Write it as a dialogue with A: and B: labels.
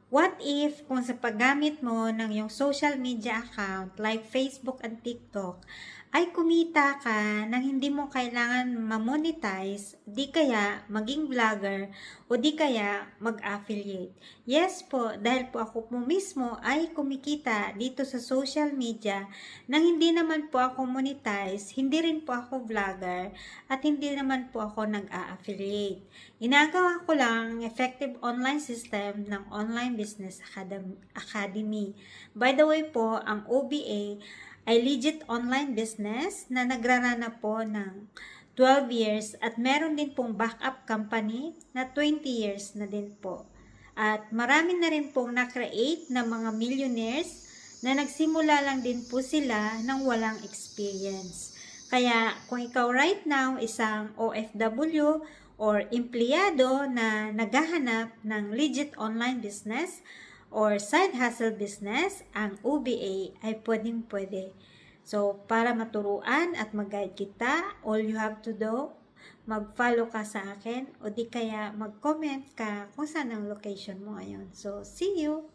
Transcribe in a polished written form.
A: What if kung sa paggamit mo ng yung social media account like Facebook and TikTok ay kumita ka nang hindi mo kailangan ma-monetize, di kaya maging vlogger o di kaya mag-affiliate? Yes po, dahil po ako po mismo ay kumikita dito sa social media nang hindi naman po ako monetize, hindi rin po ako vlogger at hindi naman po ako nag-a-affiliate. Ginagawa ko lang effective online system ng Online Business Academy. By the way po, ang OBA ay legit online business na nagrarana po ng 12 years at meron din pong backup company na 20 years na din po. At marami na rin pong na-create na mga millionaires na nagsimula lang din po sila ng walang experience. Kaya kung ikaw right now isang OFW or empleyado na naghahanap ng legit online business or side hustle business, ang OBA ay pwedeng-pwede. So, para maturuan at mag-guide kita, all you have to do, mag-follow ka sa akin o di kaya mag-comment ka kung saan ang location mo ngayon. So, see you!